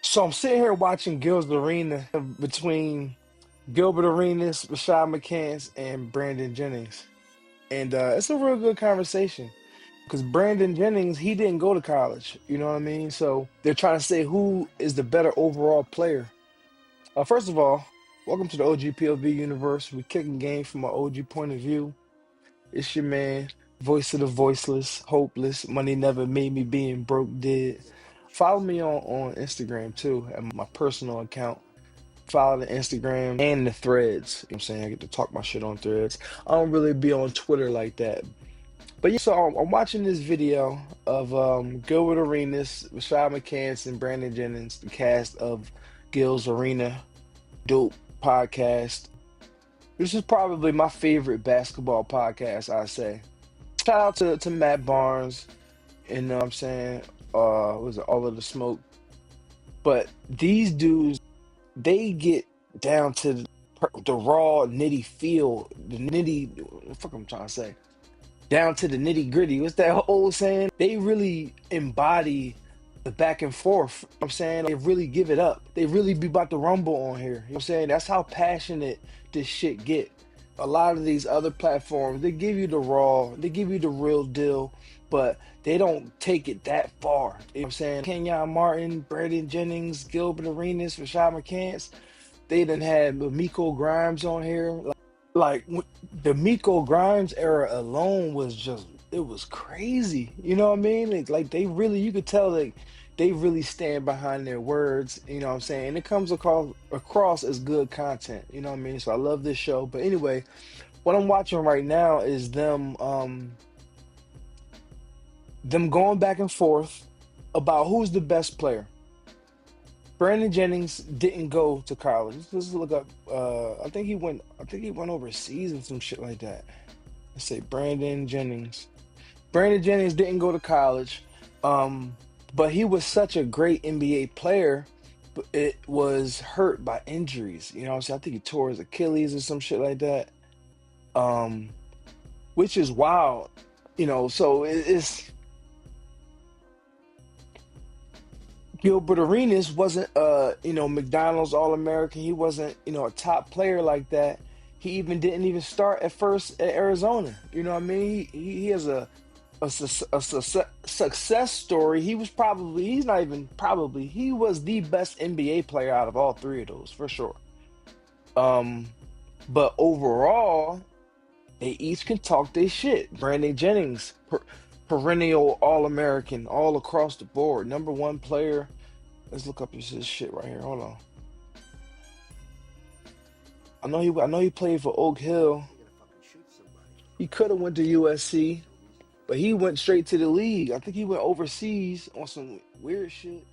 So I'm sitting here watching GIL'S Arena between Gilbert Arenas, Rashad McCants, and Brandon Jennings. And it's a real good conversation because Brandon Jennings, he didn't go to college. You know what I mean? So they're trying to say who is the better overall player. First of all, welcome to the OGPOV universe. We're kicking game from an OG point of view. It's your man, voice of the voiceless, hopeless. Money never made me being broke did. Follow me on Instagram too at my personal account. Follow the Instagram and the threads. You know what I'm saying? I get to talk my shit on threads. I don't really be on Twitter like that. But yeah, so I'm watching this video of Gilbert Arenas, Rashad McCants, and Brandon Jennings, the cast of GIL'S Arena, dope podcast. This is probably my favorite basketball podcast, I say. Shout out to Matt Barnes, and you know what I'm saying? Was it All of the Smoke? But these dudes, they get down to the raw nitty feel, the nitty, what the fuck I'm trying to say, down to the nitty gritty. What's that old saying? They really embody the back and forth. You know what I'm saying? They really give it up. They really be about to rumble on here. You know what I'm saying? That's how passionate this shit get. A lot of these other platforms, they give you the raw, they give you the real deal, but they don't take it that far. You know what I'm saying? Kenyon Martin, Brandon Jennings, Gilbert Arenas, Rashad McCants, they done had Miko Grimes on here. The Miko Grimes era alone was just, it was crazy. You know what I mean? Like they really, you could tell like they really stand behind their words. You know what I'm saying? And it comes across as good content. You know what I mean? So I love this show. But anyway, what I'm watching right now is them going back and forth about who's the best player. Brandon Jennings didn't go to college. Let's look up. I think he went. I think he went overseas and some shit like that. Let's say Brandon Jennings. Brandon Jennings didn't go to college, but he was such a great NBA player. But it was hurt by injuries. You know what I'm saying? I think he tore his Achilles or some shit like that. Um, which is wild. You know, so it's Gilbert Arenas wasn't McDonald's All-American. He wasn't, a top player like that. He even didn't even start at first at Arizona. You know what I mean? He has a success story. He was he was the best NBA player out of all three of those for sure. Um, but overall, they each can talk their shit. Brandon Jennings, perennial All-American, all across the board, number one player. Let's look up his shit right here. Hold on. I know he played for Oak Hill. He could have went to USC, but he went straight to the league. I think he went overseas on some weird shit.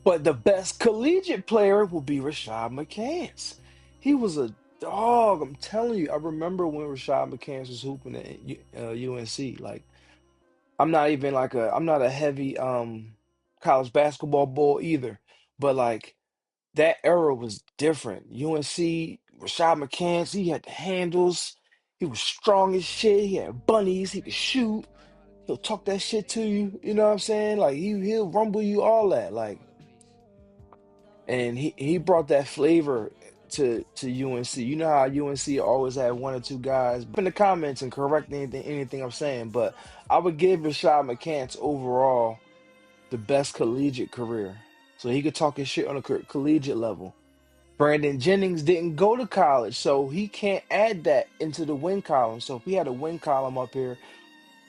But the best collegiate player will be Rashad McCants. He was a dog. I'm telling you. I remember when Rashad McCants was hooping at UNC. Like I'm not a heavy college basketball bull either. But like that era was different. UNC, Rashad McCants, he had the handles. He was strong as shit. He had bunnies. He could shoot. He'll talk that shit to you. You know what I'm saying? Like he'll rumble you all that. Like, and he brought that flavor to UNC. You know how UNC always had one or two guys in the comments and correct anything I'm saying, but I would give Rashad McCants overall the best collegiate career. So he could talk his shit on a collegiate level. Brandon Jennings didn't go to college, so he can't add that into the win column. So if we had a win column up here,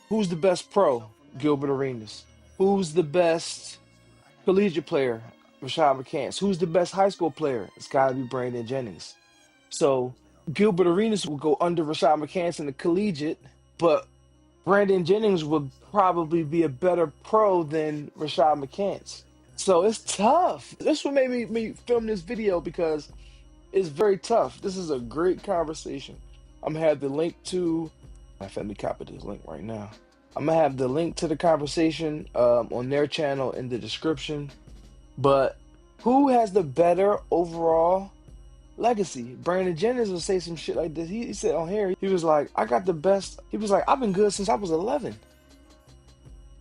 who's the best pro? Gilbert Arenas. Who's the best collegiate player? Rashad McCants. Who's the best high school player? It's got to be Brandon Jennings. So Gilbert Arenas will go under Rashad McCants in the collegiate, but Brandon Jennings would probably be a better pro than Rashad McCants. So it's tough. This what made me film this video because it's very tough. This is a great conversation. I'm gonna have the link to. Let me copy this link right now. I'm gonna have the link to the conversation on their channel in the description. But who has the better overall legacy? Brandon Jennings will say some shit like this. He said on here, he was like, I got the best. He was like, I've been good since I was 11.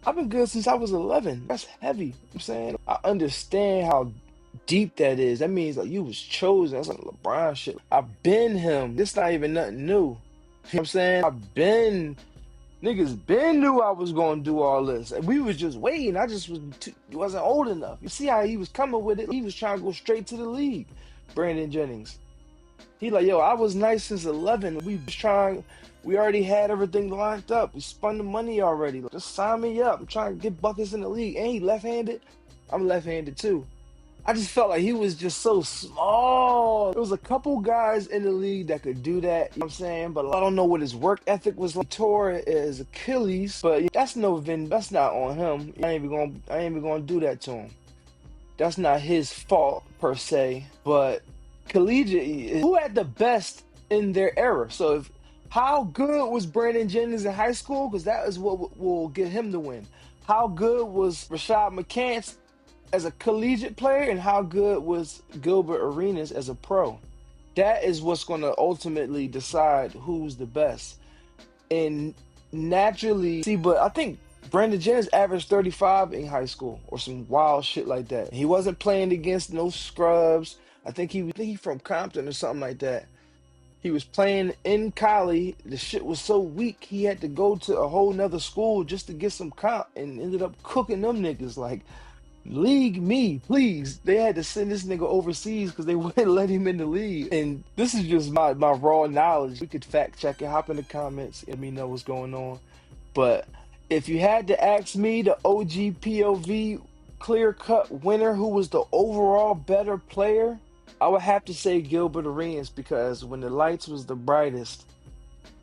I've been good since I was 11. That's heavy. You know what I'm saying, I understand how deep that is. That means like you was chosen. That's like LeBron shit. I've been him. This not even nothing new. You know what I'm saying? Niggas been knew I was gonna do all this. And we was just waiting. I just wasn't old enough. You see how he was coming with it? He was trying to go straight to the league. Brandon Jennings. He like, yo, I was nice since 11. We already had everything lined up. We spun the money already. Just sign me up. I'm trying to get buckets in the league. And he left-handed. I'm left-handed too. I just felt like he was just so small. There was a couple guys in the league that could do that, you know what I'm saying? But I don't know what his work ethic was like. He tore his Achilles, but that's not on him. I ain't even gonna do that to him. That's not his fault per se. But collegiate, who had the best in their era? So how good was Brandon Jennings in high school? Because that is what will get him the win. How good was Rashad McCants as a collegiate player, and how good was Gilbert Arenas as a pro? That is what's going to ultimately decide who's the best. And naturally, but I think Brandon Jennings averaged 35 in high school or some wild shit like that. He wasn't playing against no scrubs. I think he from Compton or something like that. He was playing in Cali. The shit was so weak, he had to go to a whole nother school just to get some comp, and ended up cooking them niggas. Like, league me, please. They had to send this nigga overseas because they wouldn't let him in the league. And this is just my raw knowledge. We could fact check it. Hop in the comments, let me know what's going on. But if you had to ask me, the OGPOV clear-cut winner, who was the overall better player, I would have to say Gilbert Arenas, because when the lights was the brightest,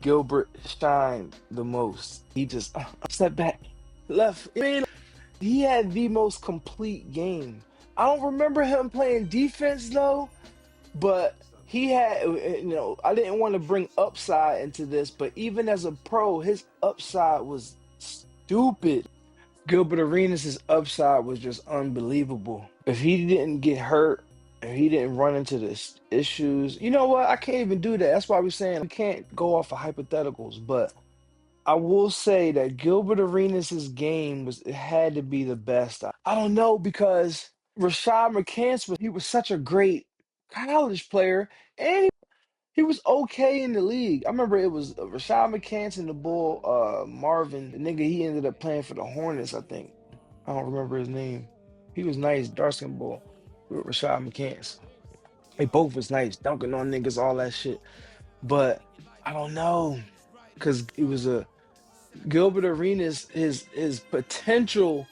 Gilbert shined the most. He just step back, left. I mean, he had the most complete game. I don't remember him playing defense though, but he had, I didn't want to bring upside into this, but even as a pro, his upside was stupid. Gilbert Arenas' upside was just unbelievable. If he didn't get hurt, if he didn't run into the issues, you know what? I can't even do that. That's why we're saying we can't go off of hypotheticals, but I will say that Gilbert Arenas' game had to be the best. I don't know, because Rashad McCants he was such a great college player, and he was okay in the league. I remember it was Rashad McCants and the bull Marvin, the nigga, he ended up playing for the Hornets, I think. I don't remember his name. He was nice, dark-skinned bull with Rashad McCants. They both was nice, dunking on niggas, all that shit. But I don't know, because it was Gilbert Arenas, his potential,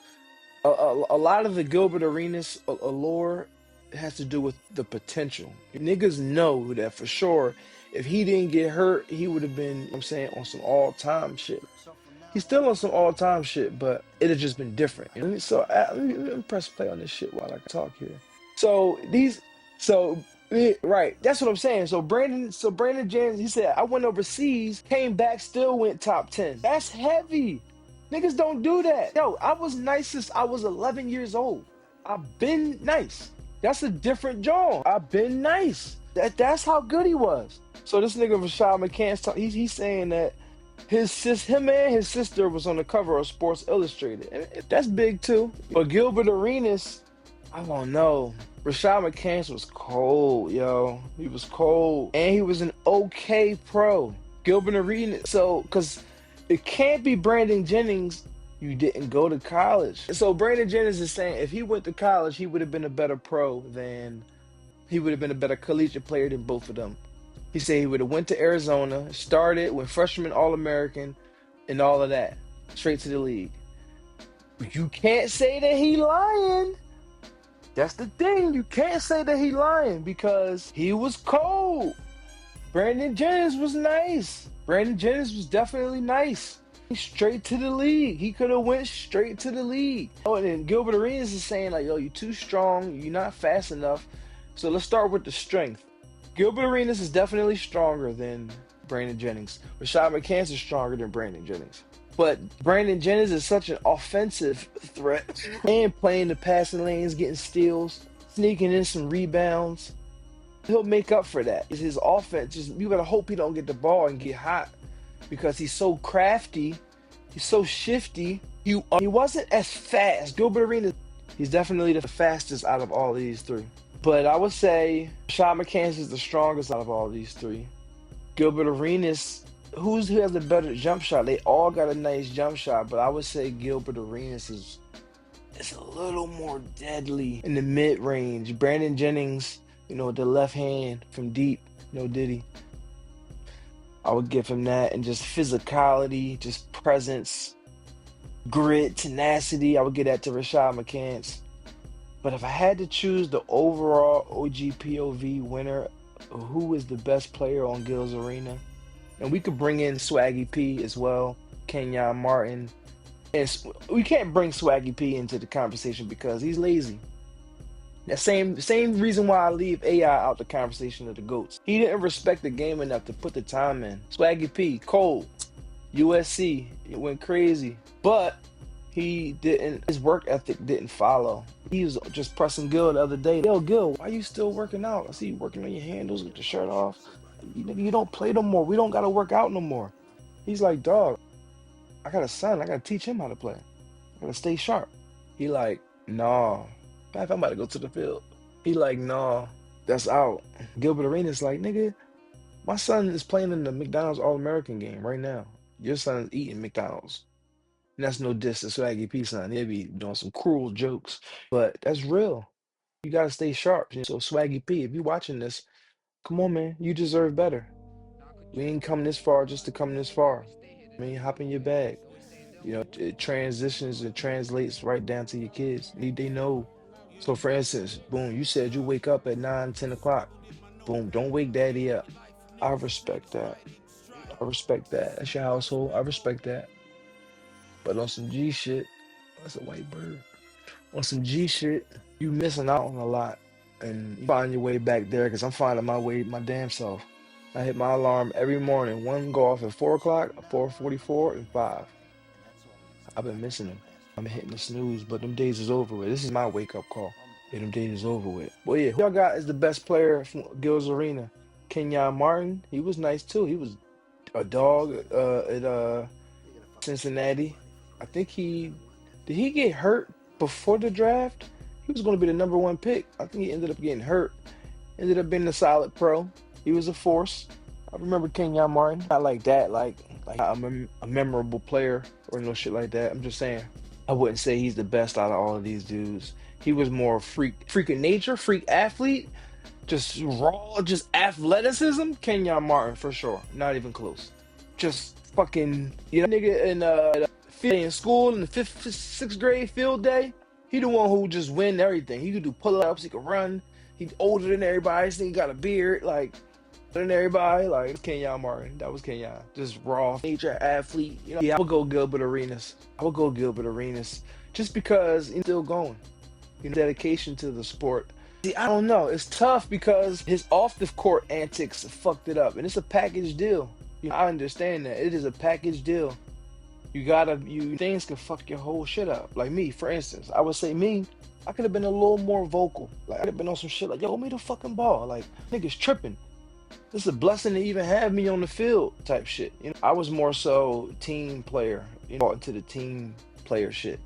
a lot of the Gilbert Arenas allure has to do with the potential. Niggas know that for sure. If he didn't get hurt, he would have been, I'm saying, on some all-time shit. He's still on some all-time shit, but it has just been different. So let me press play on this shit while I talk here. Right, that's what I'm saying. So Brandon Jennings, he said, I went overseas, came back, still went top 10. That's heavy. Niggas don't do that. Yo, I was nice since I was 11 years old. I've been nice. That's a different John. I've been nice. That's how good he was. So this nigga Rashad McCants, he's saying that him and his sister was on the cover of Sports Illustrated. And that's big too. But Gilbert Arenas, I don't know. Rashad McCants was cold, yo. He was cold. And he was an okay pro. Gilbert Arenas, because it can't be Brandon Jennings, you didn't go to college. So Brandon Jennings is saying if he went to college, he would have been a better he would have been a better collegiate player than both of them. He said he would have went to Arizona, started with freshman All-American and all of that, straight to the league. But you can't say that he lying. That's the thing. You can't say that he lying, because he was cold. Brandon Jennings was nice. Brandon Jennings was definitely nice. Straight to the league. He could have went straight to the league. Oh, and then Gilbert Arenas is saying like, yo, you're too strong. You're not fast enough. So let's start with the strength. Gilbert Arenas is definitely stronger than Brandon Jennings. Rashad McCants is stronger than Brandon Jennings. But Brandon Jennings is such an offensive threat, and playing the passing lanes, getting steals, sneaking in some rebounds. He'll make up for that. It's his offense. You gotta hope he don't get the ball and get hot, because he's so crafty, he's so shifty. He wasn't as fast. Gilbert Arenas, he's definitely the fastest out of all these three. But I would say Rashad McCants is the strongest out of all these three. Gilbert Arenas, who has a better jump shot? They all got a nice jump shot, but I would say Gilbert Arenas is a little more deadly in the mid range. Brandon Jennings, the left hand from deep, Diddy. I would give him that, and just physicality, just presence, grit, tenacity. I would give that to Rashad McCants. But if I had to choose the overall OGPOV winner, who is the best player on GIL'S Arena? And we could bring in Swaggy P as well, Kenyon Martin. And we can't bring Swaggy P into the conversation because he's lazy. That same reason why I leave AI out the conversation of the GOATs. He didn't respect the game enough to put the time in. Swaggy P, cold. USC, it went crazy. But his work ethic didn't follow. He was just pressing Gil the other day. Yo, Gil, why you still working out? I see you working on your handles with your shirt off. You don't play no more. We don't got to work out no more. He's like, dog, I got a son. I got to teach him how to play. I got to stay sharp. He like, nah. In fact, I'm about to go to the field. He like, nah, that's out. Gilbert Arenas like, nigga, my son is playing in the McDonald's All-American game right now. Your son is eating McDonald's. And that's no diss to Swaggy P son. He'll be doing some cruel jokes, but that's real. You gotta stay sharp. So Swaggy P, if you watching this, come on, man. You deserve better. We ain't come this far just to come this far. I mean, hop in your bag. It transitions and translates right down to your kids. They know. So for instance, boom, you said you wake up at 9, 10 o'clock. Boom, don't wake daddy up. I respect that. I respect that. That's your household. I respect that. But on some G shit, that's a white bird. On some G shit, you missing out on a lot. And you find your way back there because I'm finding my way my damn self. I hit my alarm every morning. One go off at 4 o'clock, 4:44, and 5. I've been missing them. I'm hitting the snooze, but them days is over with. This is my wake-up call. Yeah, them days is over with. Well, yeah, who y'all got is the best player from GIL'S Arena? Kenyon Martin. He was nice too. He was a dog at Cincinnati. I think did he get hurt before the draft? He was going to be the #1 pick. I think he ended up getting hurt. Ended up being a solid pro. He was a force. I remember Kenyon Martin. Not like that, like a memorable player or no shit like that. I'm just saying. I wouldn't say he's the best out of all of these dudes. He was more freak of nature, freak athlete, just raw, just athleticism. Kenyon Martin for sure. Not even close. Just fucking, nigga in school in the 5th, 6th grade field day. He the one who just win everything. He could do pull-ups, he could run. He's older than everybody. He got a beard, like than everybody. Like Kenyon Martin. That was Kenyon. Just raw nature athlete. Yeah, I would go Gilbert Arenas. Just because he's still going. Dedication to the sport. See, I don't know. It's tough because his off the court antics fucked it up. And it's a package deal. I understand that. It is a package deal. Things can fuck your whole shit up. Like me, for instance. I would say me, I could have been a little more vocal. Like I could have been on some shit like, yo, me the fucking ball. Like, niggas tripping. This is a blessing to even have me on the field type shit. I was more so team player. Into the team player shit.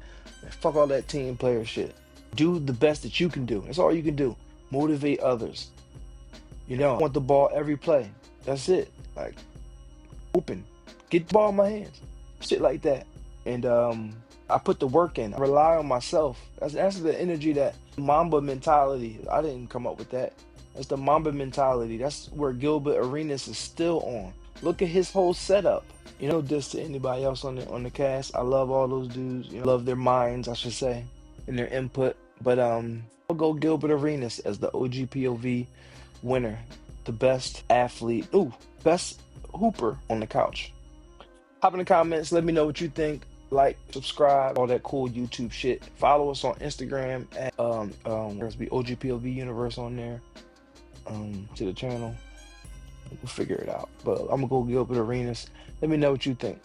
Man, fuck all that team player shit. Do the best that you can do. That's all you can do. Motivate others. Want the ball every play. That's it. Like, open. Get the ball in my hands. Shit like that. And I put the work in. I rely on myself. That's the energy, that Mamba mentality. I didn't come up with that. That's the Mamba mentality. That's where Gilbert Arenas is still on. Look at his whole setup. This to anybody else on the cast. I love all those dudes. Love their minds, I should say, and their input. But I'll go Gilbert Arenas as the OGPOV winner, the best athlete, best hooper on the couch. Hop in the comments. Let me know what you think. Like, subscribe, all that cool YouTube shit. Follow us on Instagram at there's be OGPOV Universe on there. To the channel. We'll figure it out. But I'm gonna go Gilbert Arenas. Let me know what you think.